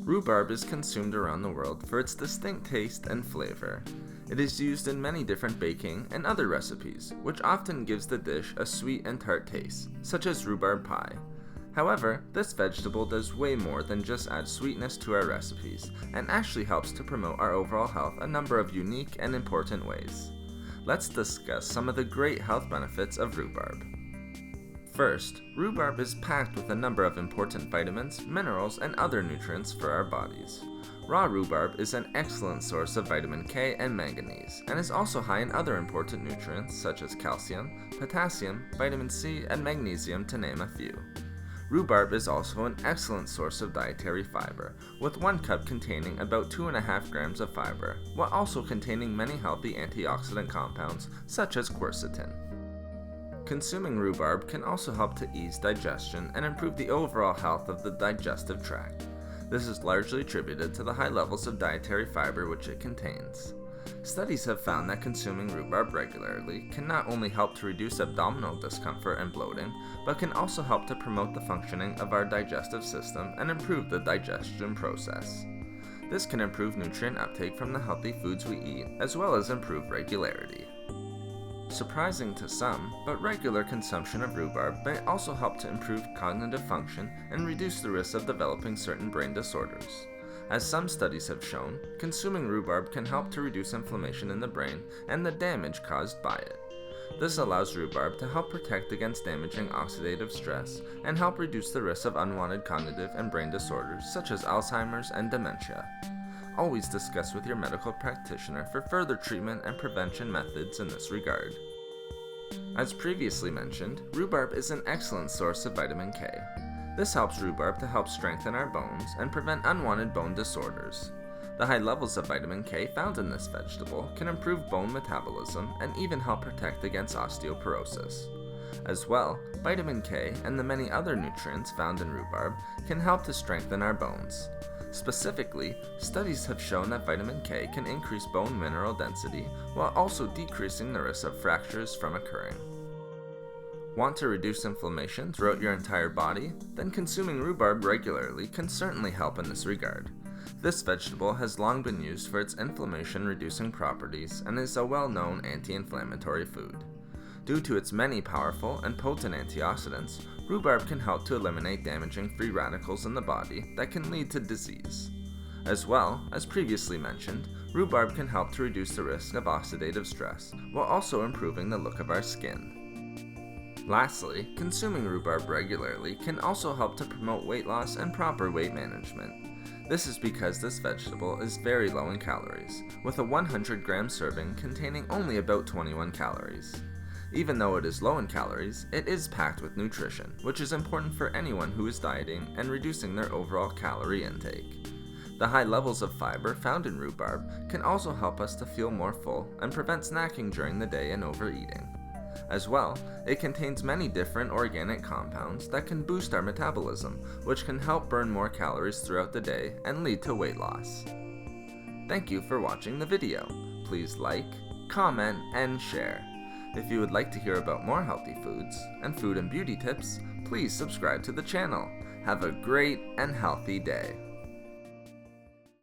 Rhubarb is consumed around the world for its distinct taste and flavor. It is used in many different baking and other recipes, which often gives the dish a sweet and tart taste, such as rhubarb pie. However, this vegetable does way more than just add sweetness to our recipes, and actually helps to promote our overall health a number of unique and important ways. Let's discuss some of the great health benefits of rhubarb. First, rhubarb is packed with a number of important vitamins, minerals, and other nutrients for our bodies. Raw rhubarb is an excellent source of vitamin K and manganese, and is also high in other important nutrients such as calcium, potassium, vitamin C, and magnesium, to name a few. Rhubarb is also an excellent source of dietary fiber, with 1 cup containing about 2.5 grams of fiber, while also containing many healthy antioxidant compounds such as quercetin. Consuming rhubarb can also help to ease digestion and improve the overall health of the digestive tract. This is largely attributed to the high levels of dietary fiber which it contains. Studies have found that consuming rhubarb regularly can not only help to reduce abdominal discomfort and bloating, but can also help to promote the functioning of our digestive system and improve the digestion process. This can improve nutrient uptake from the healthy foods we eat, as well as improve regularity. Surprising to some, but regular consumption of rhubarb may also help to improve cognitive function and reduce the risk of developing certain brain disorders. As some studies have shown, consuming rhubarb can help to reduce inflammation in the brain and the damage caused by it. This allows rhubarb to help protect against damaging oxidative stress and help reduce the risk of unwanted cognitive and brain disorders such as Alzheimer's and dementia. Always discuss with your medical practitioner for further treatment and prevention methods in this regard. As previously mentioned, rhubarb is an excellent source of vitamin K. This helps rhubarb to help strengthen our bones and prevent unwanted bone disorders. The high levels of vitamin K found in this vegetable can improve bone metabolism and even help protect against osteoporosis. As well, vitamin K and the many other nutrients found in rhubarb can help to strengthen our bones. Specifically, studies have shown that vitamin K can increase bone mineral density while also decreasing the risk of fractures from occurring. Want to reduce inflammation throughout your entire body? Then consuming rhubarb regularly can certainly help in this regard. This vegetable has long been used for its inflammation-reducing properties and is a well-known anti-inflammatory food. Due to its many powerful and potent antioxidants, rhubarb can help to eliminate damaging free radicals in the body that can lead to disease. As well, as previously mentioned, rhubarb can help to reduce the risk of oxidative stress, while also improving the look of our skin. Lastly, consuming rhubarb regularly can also help to promote weight loss and proper weight management. This is because this vegetable is very low in calories, with a 100-gram serving containing only about 21 calories. Even though it is low in calories, it is packed with nutrition, which is important for anyone who is dieting and reducing their overall calorie intake. The high levels of fiber found in rhubarb can also help us to feel more full and prevent snacking during the day and overeating. As well, it contains many different organic compounds that can boost our metabolism, which can help burn more calories throughout the day and lead to weight loss. Thank you for watching the video. Please like, comment, and share. If you would like to hear about more healthy foods and food and beauty tips, please subscribe to the channel. Have a great and healthy day.